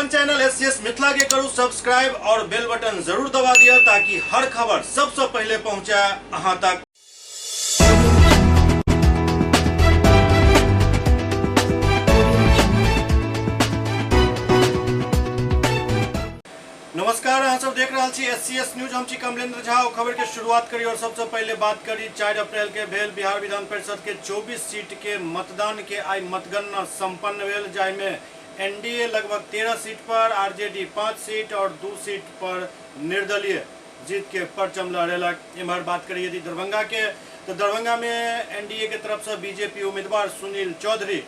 अपन channel SCS Mithila के करू subscribe और बेल बटन जरूर दबा दिया ताकि हर खबर सबसे पहले पहुंचे अहां तक। नमस्कार, अहाँ सब देख रहा छी एससीएस न्यूज। हम छी कमलेंद्र झा। खबर के शुरुआत करी और सबसे पहले बात करी 4 अप्रैल के भेल बिहार विधान परिषद के 24 सीट के मतदान के आई मतगणना संपन्न भेल, जाहिमे एनडीए लगभग 13 सीट पर, आरजेडी 5 सीट और 2 सीट पर निर्दलीय जीत के परचम लहरेलक। इम्हर बात करिए यदि दरभंगा के, तो दरभंगा में एनडीए के तरफ से बीजेपी उम्मीदवार सुनील चौधरी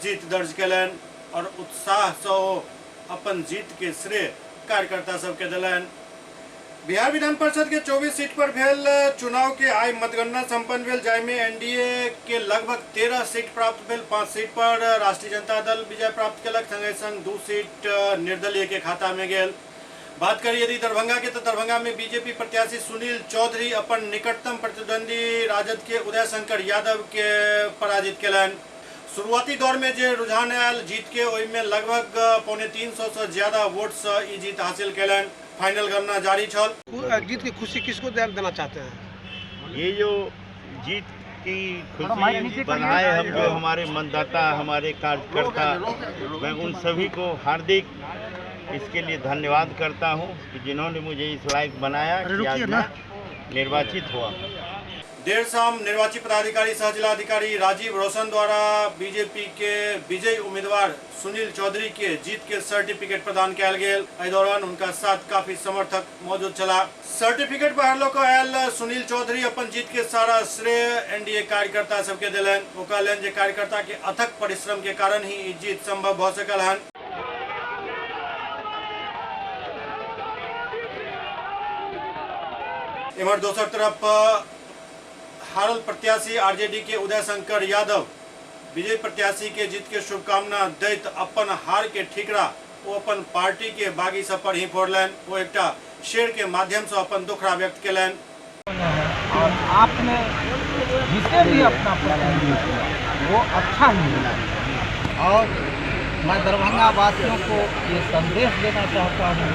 जीत दर्ज कलन और उत्साह से अपन जीत के श्रेय कार्यकर्ता सबके दिलन। बिहार विधान परिषद के 24 सीट पर भेल चुनाव के आई मतगणना संपन्न भेल, जाहिमे एनडीए के लगभग 13 सीट प्राप्त भेल। 5 सीट पर राष्ट्रीय जनता दल विजय प्राप्त केलक, संगे संग 2 सीट निर्दलीय के खाता में गेल। बात करिए यदि दरभंगा के, तो दरभंगा में बीजेपी प्रत्याशी सुनील चौधरी अपन निकटतम प्रतिद्वंदी राजद के उदय शंकर यादव के पराजित केलन। शुरुआती दौर में जो रुझान आयल जीत के, ओहिमे लगभग 350 से ज्यादा वोट से ई जीत हासिल केलन। फाइनल गणना जारी छल। जीत की खुशी किसको देना चाहते हैं? ये जो जीत की खुशी बधाई हम जो हमारे मतदाता, हमारे कार्यकर्ता, मैं उन सभी को हार्दिक इसके लिए धन्यवाद करता हूं कि जिन्होंने मुझे इस लायक बनाया कि आज मैं निर्वाचित हुआ। देर शाम निर्वाचित पदाधिकारी सह जिलाधिकारी राजीव रोशन द्वारा बीजेपी के विजयी उम्मीदवार सुनील चौधरी के जीत के सर्टिफिकेट प्रदान किया गेल। एहि दौरान उनका साथ काफी समर्थक मौजूद चला। सर्टिफिकेट पर लोग आयल सुनील चौधरी अपन जीत के सारा श्रेय एनडीए कार्यकर्ता सबके दिलन। वो कहलन जे कार्यकर्ता के अथक परिश्रम के कारण ही ई जीत संभव भ सकल हन। इमर दोसर तरफ हारल प्रत्याशी आरजेडी के उदय शंकर यादव विजय प्रत्याशी के जीत के शुभकामना दैत अपन हार के ठिकरा वो अपन पार्टी के बागी सब पर ही फोड़लन। वो एक शेर के माध्यम से अपन दुखड़ा व्यक्त केलन। और आपने जिसे भी अपना प्रतिनिधित्व वो अच्छा ही मिला। और मैं दरभंगा वासियों को ये संदेश देना चाहता हूँ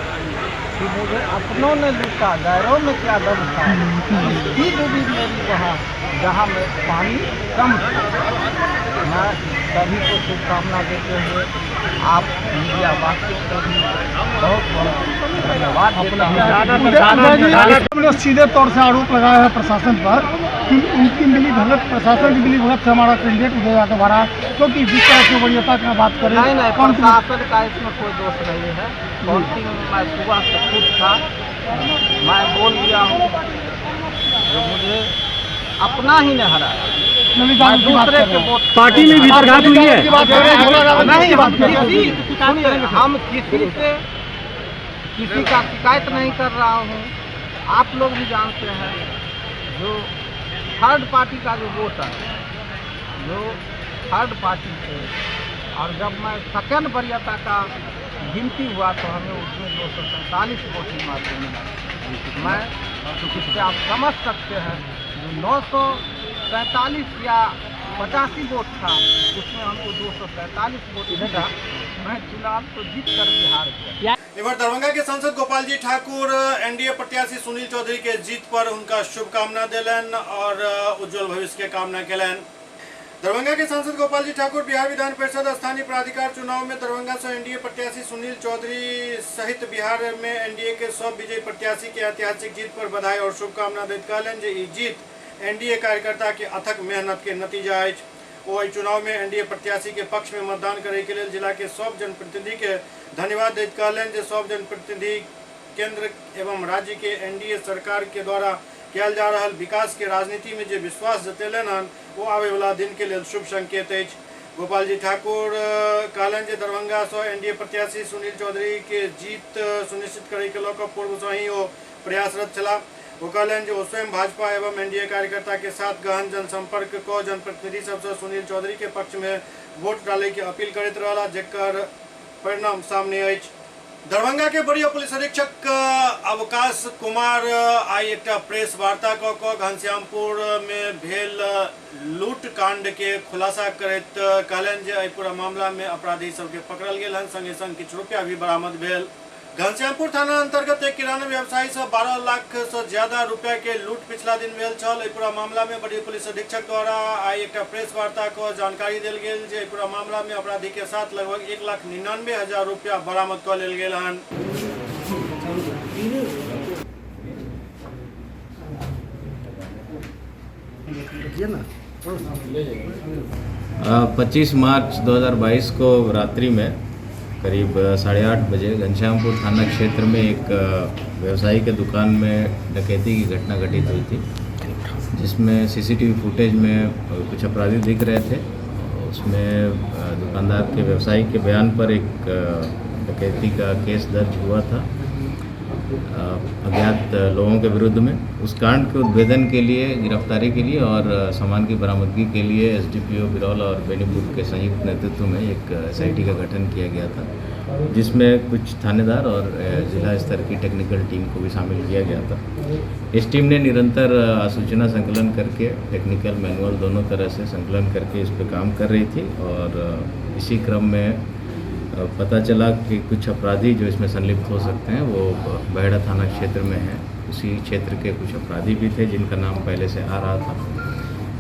कि मुझे अपनों ने लूटा, गैरों में क्या दम था। इसकी डूबी मेरी वहाँ जहाँ में पानी कम था। मैं सभी को शुभकामना देते हुए आप मीडिया वासियों को भी बहुत बहुत धन्यवाद देता हूँ। सीधे तौर से आरोप लगाया है प्रशासन पर कि उनकी मिली भगत, प्रशासन की मिली भगत से हमारा कैंडिडेट उदय यादव आ रहा है, क्योंकि जिस तरह से वरीयता की बात करें। नहीं, प्रशासन का इसमें कोई दोष नहीं है। काउंटिंग मैं सुबह से खुद था, मैं बोल दिया हूँ जो मुझे अपना ही नहीं हराया। दूसरे के वोट पार्टी में भी बरगात हुई है। हम किसी का शिकायत नहीं कर रहा हूँ। आप लोग भी जानते हैं जो थर्ड पार्टी का जो वोट है, जो थर्ड पार्टी थे, और जब मैं सेकेंड वरीयता का गिनती हुआ तो हमें उसमें 247 वोट ही मात्र मिला। मैं इससे आप समझ सकते हैं जो 947 या 85 वोट था उसमें हमको 247 वोट मिला। मैं चुनाव तो जीत कर बिहार गया। इधर दरभंगा के सांसद गोपाल जी ठाकुर एनडीए प्रत्याशी सुनील चौधरी के जीत पर उनका शुभकामना दिलन और उज्जवल भविष्य के कामना केलन। दरभंगा के सांसद गोपाल जी ठाकुर बिहार विधान परिषद स्थानीय प्राधिकार चुनाव में दरभंगा से एनडीए प्रत्याशी सुनील चौधरी सहित बिहार में एनडीए के सब विजयी प्रत्याशी के ऐतिहासिक जीत पर बधाई और शुभकामना दैत कहलन जे ई जीत एनडीए कार्यकर्ता के अथक मेहनत के नतीजा है। वो चुनाव में एनडीए प्रत्याशी के पक्ष में मतदान करे के लिए जिला के सब जनप्रतिनिधि के धन्यवाद दैत कहलन जे सब जनप्रतिनिधि केंद्र एवं राज्य के एनडीए सरकार के द्वारा किया जा रहा विकास के राजनीति में जो विश्वास जतेलन हन वो आवे वाला दिन के लिए शुभ संकेत है। गोपाल जी ठाकुर कहलन जे दरभंगा से एनडीए प्रत्याशी सुनील चौधरी के जीत सुनिश्चित करे के लोग पूर्व से ही वो प्रयासरत चला। वो कहलन जो स्वयं भाजपा एवं एनडीए कार्यकर्ता के साथ गहन जनसंपर्क को जनप्रतिनिधि सबसे सुनील चौधरी के पक्ष में वोट डाले की अपील करते रहा, जेकर परिणाम सामने आई। दरभंगा के वरीय पुलिस अधीक्षक अवकाश कुमार आई एक प्रेस वार्ता क घनश्यामपुर में भेल लूट कांड के खुलासा करैत कहलनि जे एहि पूरा मामला में अपराधी सबके पकड़ल गेल हन, संगे संग किछु रुपया भी बरामद भेल। घनश्यामपुर थाना अंतर्गत एक किराना व्यवसायी से 12 लाख से ज्यादा रुपया के लूट पिछला दिन भेल छल। एहि पूरा मामला में वरीय पुलिस अधीक्षक द्वारा आई एक प्रेस वार्ता को जानकारी देल गेल जे पूरा मामला में अपराधी के साथ लगभग 1,99,000 रुपया बरामद क लेल गेल हन। 25 मार्च 2022 को रात्रि में करीब 8:30 बजे घनश्यामपुर थाना क्षेत्र में एक व्यवसायी के दुकान में डकैती की घटना घटित हुई थी, जिसमें सीसीटीवी फुटेज में कुछ अपराधी दिख रहे थे। उसमें दुकानदार के व्यवसायी के बयान पर एक डकैती का केस दर्ज हुआ था अज्ञात लोगों के विरुद्ध में। उस कांड के उद्भेदन के लिए, गिरफ्तारी के लिए और सामान की बरामदगी के लिए एसडीपीओ बिरौल और बेनीपुर के संयुक्त नेतृत्व में एक एसआईटी का गठन किया गया था, जिसमें कुछ थानेदार और जिला स्तर की टेक्निकल टीम को भी शामिल किया गया था। इस टीम ने निरंतर सूचना संकलन करके, टेक्निकल मैनुअल दोनों तरह से संकलन करके इस पर काम कर रही थी और इसी क्रम में पता चला कि कुछ अपराधी जो इसमें संलिप्त हो सकते हैं वो बहेड़ा थाना क्षेत्र में हैं। उसी क्षेत्र के कुछ अपराधी भी थे जिनका नाम पहले से आ रहा था।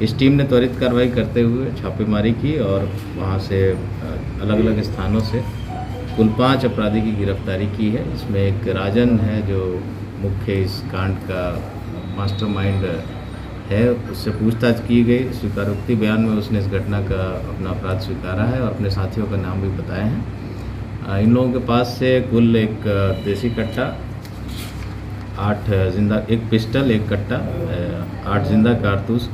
इस टीम ने त्वरित कार्रवाई करते हुए छापेमारी की और वहां से अलग अलग स्थानों से कुल 5 अपराधी की गिरफ्तारी की है। इसमें एक राजन है जो मुख्य इस कांड का मास्टरमाइंड है, उससे पूछताछ की गई। स्वीकारोक्ति बयान में उसने इस घटना का अपना अपराध स्वीकारा है और अपने साथियों का नाम भी बताए हैं। इन लोगों के पास से कुल एक देसी कट्टा, 8 जिंदा, एक पिस्टल, एक कट्टा, 8 जिंदा कारतूस,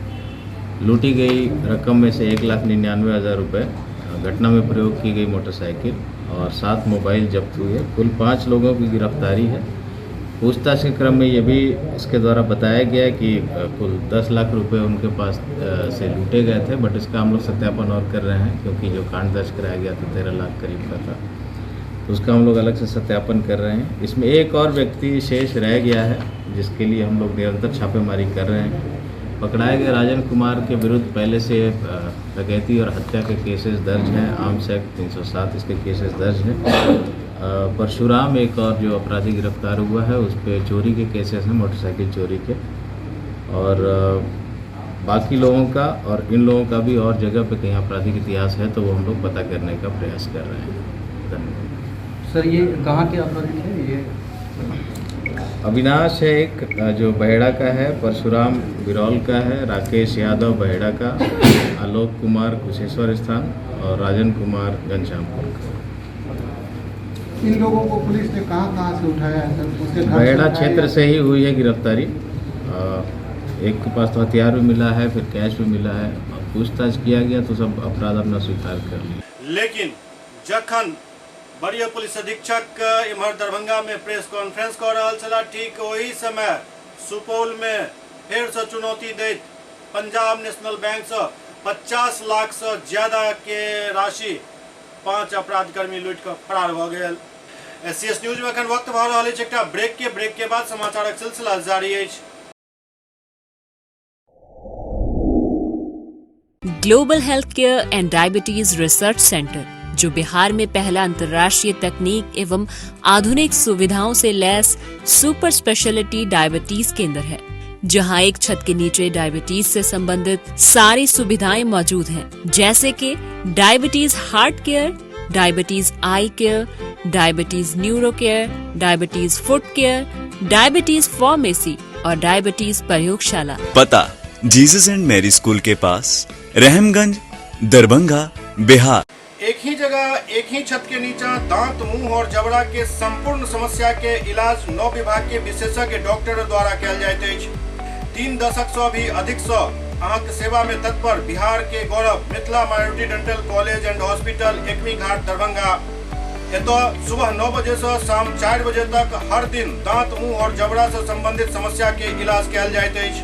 लूटी गई रकम में से 1,99,000 रुपये, घटना में प्रयोग की गई मोटरसाइकिल और 7 मोबाइल जब्त हुए। कुल 5 लोगों की गिरफ्तारी है। पूछताछ के क्रम में ये भी इसके द्वारा बताया गया कि कुल 10 लाख रुपए उनके पास से लूटे गए थे, बट इसका हम लोग सत्यापन और कर रहे हैं क्योंकि जो कांड दर्ज कराया गया था 13 लाख करीब का था, तो उसका हम लोग अलग से सत्यापन कर रहे हैं। इसमें एक और व्यक्ति शेष रह गया है जिसके लिए हम लोग निरंतर छापेमारी कर रहे हैं। पकड़ाए गए राजन कुमार के विरुद्ध पहले से डकैती और हत्या के केसेस दर्ज हैं, आर्म्स एक्ट 307 इसके केसेस दर्ज हैं। परशुराम एक और जो अपराधी गिरफ्तार हुआ है उस पर चोरी के केसेस हैं, मोटरसाइकिल चोरी के, और बाकी लोगों का और इन लोगों का भी और जगह पे कहीं आपराधिक इतिहास है तो वो हम लोग पता करने का प्रयास कर रहे हैं। धन्यवाद। सर ये कहाँ के अपराधी हैं? ये अविनाश है एक जो बहेड़ा का है, परशुराम बिरौल का है, राकेश यादव बहेड़ा का, आलोक कुमार कुशेश्वर स्थान और राजन कुमार घनश्यामपुर का। इन लोगों को पुलिस ने कहाँ से उठाया है सर? उसके घर बहेड़ा क्षेत्र से ही हुई है गिरफ्तारी। एक के पास तो हथियार भी मिला है, फिर कैश भी मिला है। पूछताछ किया गया तो सब अपराध अपना स्वीकार कर लिया। लेकिन जखन वरीय पुलिस अधीक्षक इम्हर दरभंगा में प्रेस कॉन्फ्रेंस कर रहा छला, ठीक वही समय सुपौल में फिर से चुनौती दैत पंजाब नेशनल बैंक से 50 लाख से ज्यादा के राशि 5 अपराधकर्मी लूट कर फरार भ गेल। एससीएस न्यूज में अखन वक्त भ रहल अछि एकटा ब्रेक के बाद समाचारक सिलसिला जारी अछि। Global health care and diabetes research centre, जो बिहार में पहला अंतर्राष्ट्रीय तकनीक एवं आधुनिक सुविधाओं से लैस सुपर स्पेशलिटी डायबिटीज केंद्र है, जहां एक छत के नीचे डायबिटीज से संबंधित सारी सुविधाएं मौजूद हैं, जैसे कि diabetes heart care, diabetes eye care, diabetes neuro care, diabetes foot care, diabetes pharmacy और डायबिटीज प्रयोगशाला। पता जीसस एंड मैरी स्कूल के पास, रहमगंज, दरभंगा, बिहार। एक ही जगह एक ही छत के नीचे दांत, मुंह और जबड़ा के संपूर्ण समस्या के इलाज 9 विभाग के विशेषज्ञ डॉक्टर द्वारा कयल जाइत अछि। 3 दशक से भी अधिक से अहाँक सेवा में तत्पर बिहार के गौरव Mithila minority dental college and hospital, Ekmi Ghat, Darbhanga. एतो सुबह 9 बजे से शाम 4 बजे तक हर दिन दांत, मुंह और जबड़ा से संबंधित समस्या के इलाज कयल जाइत अछि।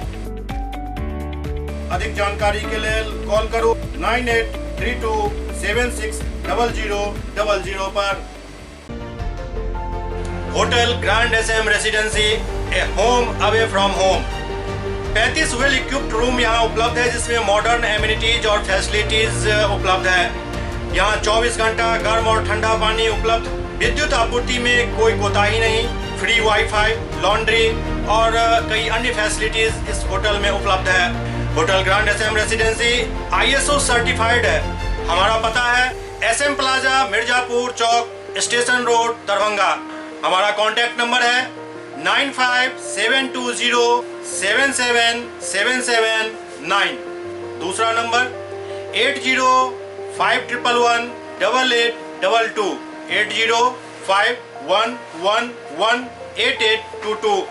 अधिक जानकारी के लिए कॉल करू 9832760000 पर। Hotel grand SM residency, a home away from home. 35 well equipped room यहाँ उपलब्ध है, जिसमें मॉडर्न एमिनिटीज और फैसिलिटीज उपलब्ध है। यहाँ 24 घंटा गर्म और ठंडा पानी उपलब्ध। विद्युत आपूर्ति में कोई कोताही नहीं। फ्री वाईफाई, लॉन्ड्री और कई अन्य फैसिलिटीज इस होटल में उपलब्ध है। Hotel grand SM residency ISO certified है। हमारा पता है SM plaza, Mirzapur Chowk, station road, Darbhanga. हमारा कॉन्टैक्ट नंबर है 9572077779। दूसरा नंबर 8051118822, 8051118822।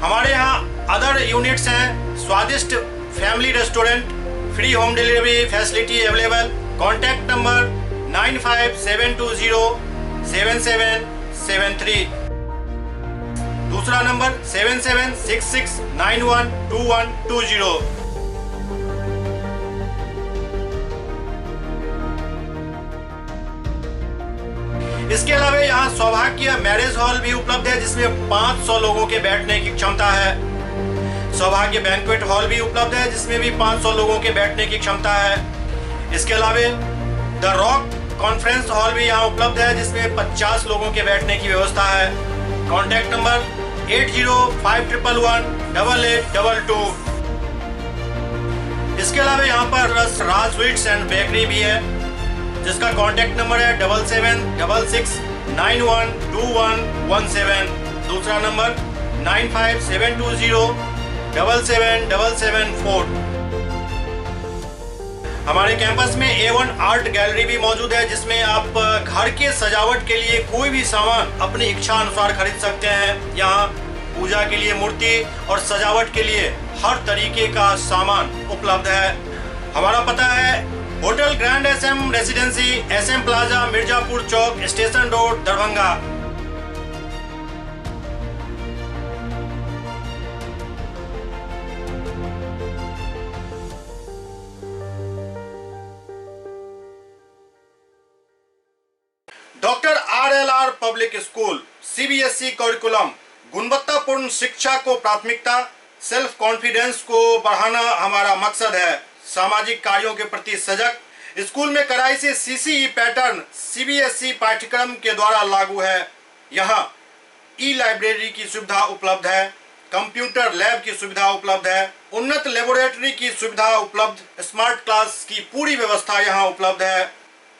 हमारे यहाँ अदर यूनिट्स हैं। स्वादिष्ट family restaurant, free home delivery facility available. Contact number 9572077773। दूसरा नंबर 7766912120। इसके अलावा यहाँ सौभाग्य मैरिज हॉल भी उपलब्ध है, जिसमें 500 लोगों के बैठने की क्षमता है। सौभाग्य बैंक्वेट हॉल भी उपलब्ध है, जिसमें भी 500 लोगों के बैठने की क्षमता है। इसके अलावा द रॉक कॉन्फ्रेंस हॉल भी यहाँ उपलब्ध है, जिसमें 50 लोगों के बैठने की व्यवस्था है। Contact number 8051118822। इसके अलावा यहाँ पर राज स्वीट्स एंड बेकरी भी है, जिसका कॉन्टैक्ट नंबर है 7766912117। दूसरा नंबर 9572077774। हमारे कैंपस में A1 आर्ट गैलरी भी मौजूद है, जिसमें आप घर के सजावट के लिए कोई भी सामान अपनी इच्छा अनुसार खरीद सकते हैं। यहाँ पूजा के लिए मूर्ति और सजावट के लिए हर तरीके का सामान उपलब्ध है। हमारा पता है hotel grand SM residency, SM plaza, Mirzapur Chowk, station road, Darbhanga. Doctor RLR public school CBSE curriculum, गुणवत्तापूर्ण शिक्षा को प्राथमिकता, सेल्फ कॉन्फिडेंस को बढ़ाना हमारा मकसद है। सामाजिक कार्यों के प्रति सजग। स्कूल में कड़ाई से CCE पैटर्न CBSE पाठ्यक्रम के द्वारा लागू है। यहाँ लाइब्रेरी की सुविधा उपलब्ध है, कंप्यूटर लैब की सुविधा उपलब्ध है, उन्नत लेबोरेटरी की सुविधा उपलब्ध, स्मार्ट क्लास की पूरी व्यवस्था यहाँ उपलब्ध है।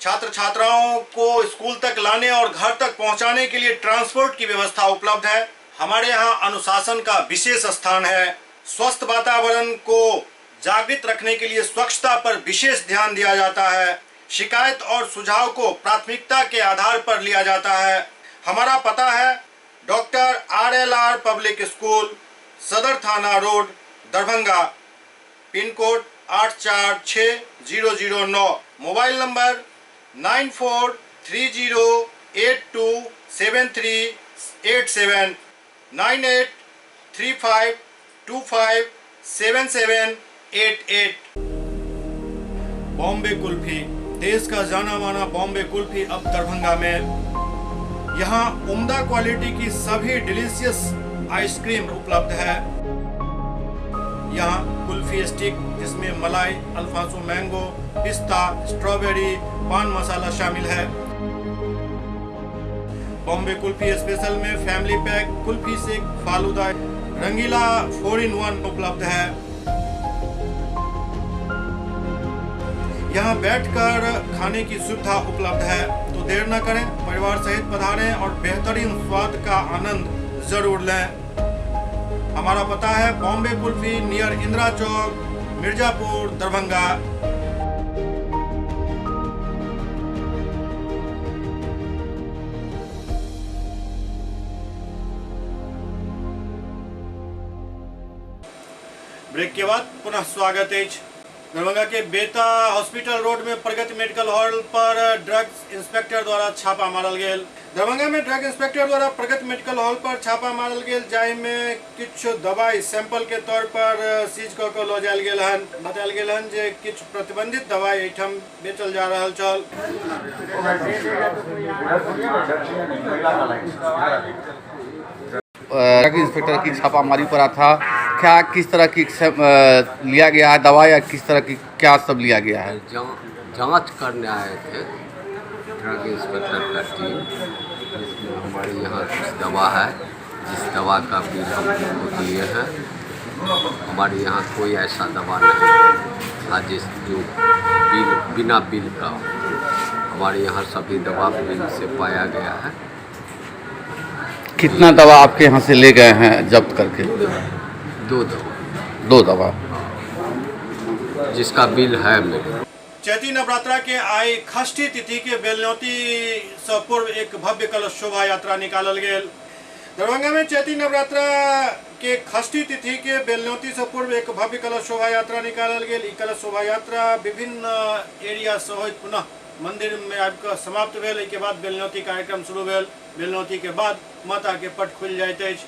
छात्र छात्राओं को स्कूल तक लाने और घर तक पहुँचाने के लिए ट्रांसपोर्ट की व्यवस्था उपलब्ध है। हमारे यहाँ अनुशासन का विशेष स्थान है। स्वस्थ वातावरण को जागृत रखने के लिए स्वच्छता पर विशेष ध्यान दिया जाता है। शिकायत और सुझाव को प्राथमिकता के आधार पर लिया जाता है। हमारा पता है डॉक्टर RLR पब्लिक स्कूल, सदर थाना road, Darbhanga. Pin code 846009। Mobile number 9430827387, 9835257788। Bombay kulfi, देश का जाना माना बॉम्बे कुल्फी अब दरभंगा में। यहाँ उम्दा क्वालिटी की सभी डिलीशियस आइसक्रीम उपलब्ध है। यहाँ कुल्फी स्टिक, जिसमें मलाई, अल्फांसो मैंगो, पिस्ता, स्ट्रॉबेरी, पान मसाला शामिल है। बॉम्बे कुल्फी स्पेशल में फैमिली पैक, कुल्फी सेक, फालूदा, रंगीला 4-in-1 उपलब्ध है। यहाँ बैठकर खाने की सुविधा उपलब्ध है। तो देर न करें, परिवार सहित पधारें और बेहतरीन स्वाद का आनंद जरूर लें। हमारा पता है बॉम्बे कुल्फी, नियर इंदिरा चौक, मिर्जापुर, दरभंगा। ब्रेक के बाद पुनः स्वागत है। दरभंगा के बेता हॉस्पिटल रोड में प्रगति मेडिकल हॉल पर ड्रग्स इंस्पेक्टर द्वारा छापा मारल गेल। दरभंगा में ड्रग इंस्पेक्टर द्वारा प्रगति मेडिकल हॉल पर छापा मारल गेल, जाहि में किछ दवाई सैंपल के तौर पर सीज क के लऽ जायल गेल हन। बतायल गेल हन जे किछ प्रतिबंधित दवाई एहिठाम बेचल जा रहल छल। ड्रग इंस्पेक्टर की छापामारी पड़ा था, क्या किस तरह की लिया गया है दवा या किस तरह की क्या सब लिया गया है? जांच करने आए थे ड्रग इंस्पेक्टर का टीम, जिसमें हमारे यहाँ कुछ दवा है, जिस दवा का बिल हम उनको दिए हैं। हमारे यहाँ कोई ऐसा दवा नहीं था जिस जो बिना बिल का। हमारे यहाँ सभी दवा बिल से पाया गया है। कितना दवा आपके यहाँ से ले गए हैं जब्त करके? दो दवा जिसका बिल है मेरे। चैती नवरात्रा के आई षष्ठी तिथि के बेलनौती से पूर्व एक भव्य कलश शोभा यात्रा निकालल गेल। दरभंगा में चैती नवरात्रा के षष्ठी तिथि के बेलनौती से पूर्व एक भव्य कलश शोभा यात्रा निकालल गेल। ई कलश शोभा यात्रा विभिन्न एरिया से होइत पुनः मंदिर में आबिकऽ समाप्त भेल। एहि के बाद बेलनौती कार्यक्रम शुरू भेल। बेलनौती के बाद माता के पट खुलि जाइत अछि।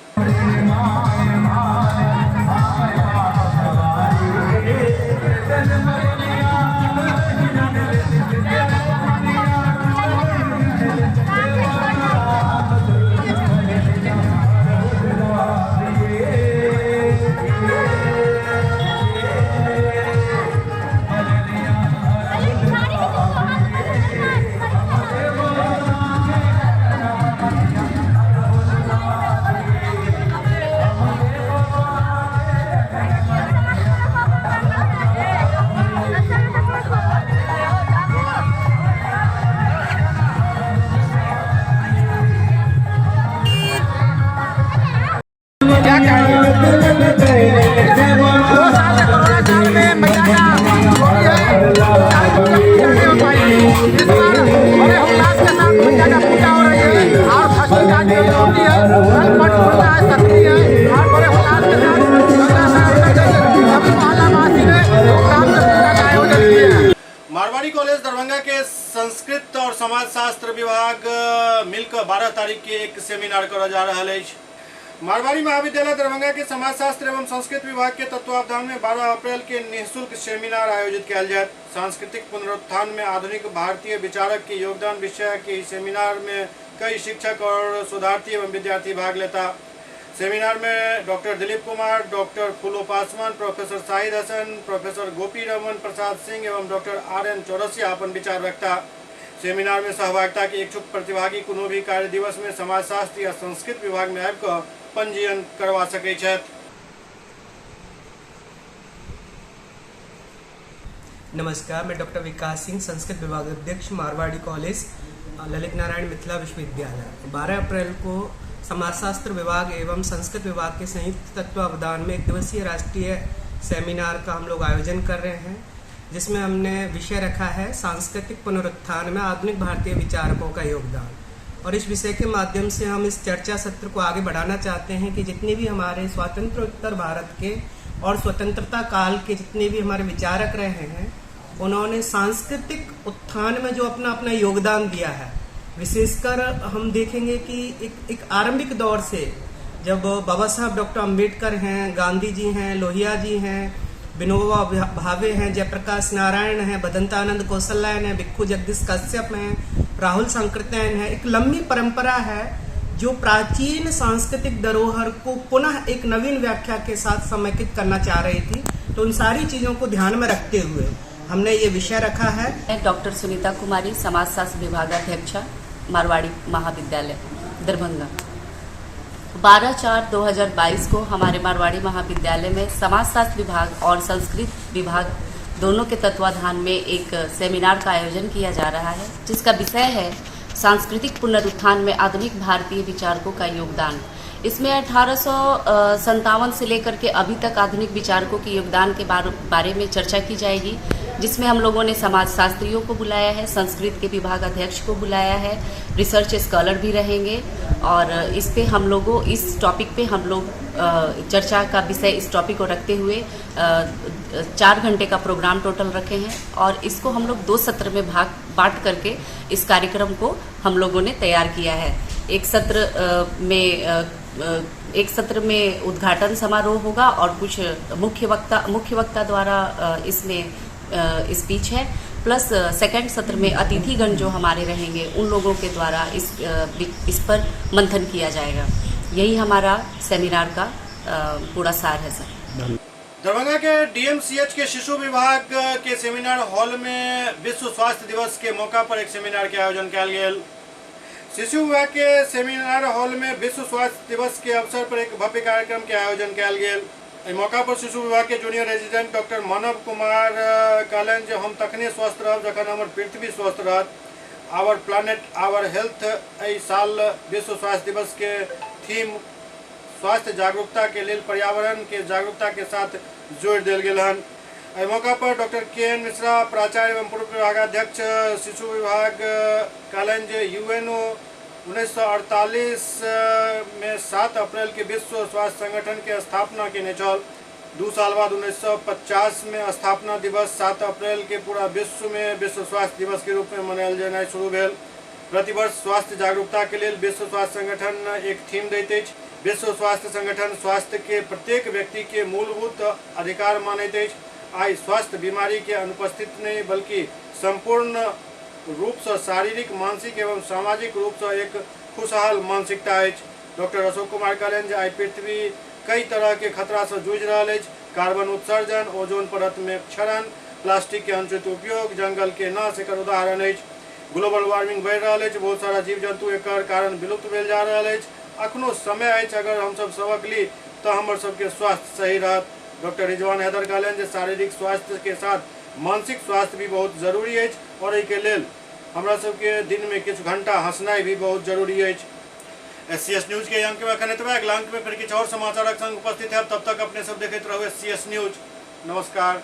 मारवाड़ी कॉलेज दरभंगा के संस्कृत और समाजशास्त्र विभाग मिलकर 12 तारीख के एक सेमिनार करा जा रहा है। मारवाड़ी महाविद्यालय दरभंगा के समाजशास्त्र एवं संस्कृत विभाग के तत्वावधान में 12 अप्रैल के निःशुल्क सेमिनार आयोजित किया जाए। सांस्कृतिक पुनरुत्थान में आधुनिक भारतीय विचारक के योगदान विषय के सेमिनार में कई शिक्षक और शोधार्थी एवं विद्यार्थी भाग लेता। सेमिनार में डॉक्टर दिलीप कुमार, डॉक्टर फूलो पासवान, प्रोफेसर शाहिद हसन, प्रोफेसर गोपी रमन प्रसाद सिंह एवं डॉक्टर RN चौरसिया अपन विचार रखता। सेमिनार में सहभागिता के इच्छुक प्रतिभागी कोनो भी कार्य दिवस में समाजशास्त्र या संस्कृत विभाग में आबिकऽ पंजीयन करवा सकै छथि। नमस्कार, मैं डॉक्टर विकास सिंह, संस्कृत विभाग अध्यक्ष, मारवाड़ी कॉलेज, ललित नारायण मिथिला विश्वविद्यालय। 12 अप्रैल को समाजशास्त्र विभाग एवं संस्कृत विभाग के संयुक्त तत्वावधान में 1 दिवसीय राष्ट्रीय सेमिनार का हम लोग आयोजन कर रहे हैं, जिसमें हमने विषय रखा है सांस्कृतिक पुनरुत्थान में आधुनिक भारतीय विचारकों का योगदान। और इस विषय के माध्यम से हम इस चर्चा सत्र को आगे बढ़ाना चाहते हैं कि जितने भी हमारे स्वातंत्रोत्तर भारत के और स्वतंत्रता काल के जितने भी हमारे विचारक रहे हैं, उन्होंने सांस्कृतिक उत्थान में जो अपना अपना योगदान दिया है। विशेषकर हम देखेंगे कि एक आरंभिक दौर से, जब बाबा साहब डॉक्टर अम्बेडकर हैं, गांधी जी हैं, लोहिया जी हैं, विनोबा भावे हैं, जयप्रकाश नारायण हैं, बदंतानंद कौशल्यायन हैं, भिक्खु जगदीश कश्यप हैं, राहुल सांकृत्यायन हैं। एक लंबी परंपरा है जो प्राचीन सांस्कृतिक धरोहर को पुनः एक नवीन व्याख्या के साथ समेकित करना चाह रही थी। तो उन सारी चीज़ों को ध्यान में रखते हुए हमने ये विषय रखा है। डॉक्टर सुनीता कुमारी, समाजशास्त्र विभागाध्यक्ष, मारवाड़ी महाविद्यालय दरभंगा। 12/4/2022 को हमारे मारवाड़ी महाविद्यालय में समाजशास्त्र विभाग और संस्कृत विभाग दोनों के तत्वाधान में एक सेमिनार का आयोजन किया जा रहा है, जिसका विषय है सांस्कृतिक पुनरुत्थान में आधुनिक भारतीय विचारकों का योगदान। इसमें 1857 से लेकर के अभी तक आधुनिक विचारकों के योगदान के बारे में चर्चा की जाएगी, जिसमें हम लोगों ने समाजशास्त्रियों को बुलाया है, संस्कृत के विभाग अध्यक्ष को बुलाया है, रिसर्च स्कॉलर भी रहेंगे। और इस पे हम लोगों इस टॉपिक पे हम लोग चर्चा का विषय इस टॉपिक को रखते हुए 4 घंटे का प्रोग्राम टोटल रखे हैं और इसको हम लोग 2 सत्र में बांट करके इस कार्यक्रम को हम लोगों ने तैयार किया है। एक सत्र में उद्घाटन समारोह होगा और कुछ मुख्य वक्ता द्वारा इसमें स्पीच है, प्लस सेकंड सत्र में अतिथिगण जो हमारे रहेंगे उन लोगों के द्वारा इस पर मंथन किया जाएगा। यही हमारा सेमिनार का पूरा सार है सर। दरभंगा के डीएमसीएच के शिशु विभाग के सेमिनार हॉल में विश्व स्वास्थ्य दिवस के मौका पर एक सेमिनार के आयोजन किया गया। शिशु विभाग के सेमिनार हॉल में विश्व स्वास्थ्य दिवस के अवसर पर एक भव्य कार्यक्रम के आयोजन किया गया। इस मौका पर शिशु विभाग के जूनियर रेजिडेंट डॉक्टर मानव कुमार कहलन जे हम तखने स्वस्थ रहब जखन हमर पृथ्वी स्वस्थ रहत। आवर प्लानेट आवर हेल्थ एहि साल विश्व स्वास्थ्य दिवस के थीम स्वास्थ्य जागरूकता के लिए पर्यावरण के जागरूकता के साथ जोड़ दिल गया हन। इस मौका पर डॉक्टर के मिश्रा प्राचार्य एवं पूर्व विभागाध्यक्ष शिशु विभाग कहलन जे यूएनओ 1948 में 7 अप्रैल के विश्व स्वास्थ्य संगठन के स्थापना के छल। 2 साल बाद 1950 में स्थापना दिवस 7 अप्रैल के पूरा विश्व में विश्व स्वास्थ्य दिवस के रूप में मनायल जाना शुरू भेल। प्रतिवर्ष स्वास्थ्य जागरूकता के लिए विश्व स्वास्थ्य संगठन एक थीम दैत अछि। विश्व स्वास्थ्य संगठन स्वास्थ्य के प्रत्येक व्यक्ति के मूलभूत अधिकार मानैत अछि। आई स्वास्थ्य बीमारी के अनुपस्थित नहीं बल्कि संपूर्ण रूप से शारीरिक, मानसिक एवं सामाजिक रूप से एक खुशहाल मानसिकता है। डॉक्टर अशोक कुमार कहलन जे आई पृथ्वी कई तरह के खतरा से जूझ रहा है। कार्बन उत्सर्जन, ओजोन परत में क्षरण, प्लास्टिक के अनुचित उपयोग, जंगल के नाश एक उदाहरण है। ग्लोबल वार्मिंग बढ़ रहा है, बहुत सारा जीव जंतु एक कारण विलुप्त भेल जा रहा है। अखनो समय है, अगर हम सब सबक ली तो हमर सबके स्वास्थ्य सही रहत। डॉक्टर रिजवान हैदर कहलन जे शारीरिक स्वास्थ्य के साथ मानसिक स्वास्थ्य भी बहुत जरूरी है और एहि के लेल हमरा सबके दिन में कुछ घंटा हंसनाई भी बहुत जरूरी है। SCS न्यूज के अंक में अखन एतबे, अगला अंक में फिर किछु और समाचारक संग उपस्थित है। तब तक अपने सब देखते रहो SCS न्यूज। नमस्कार।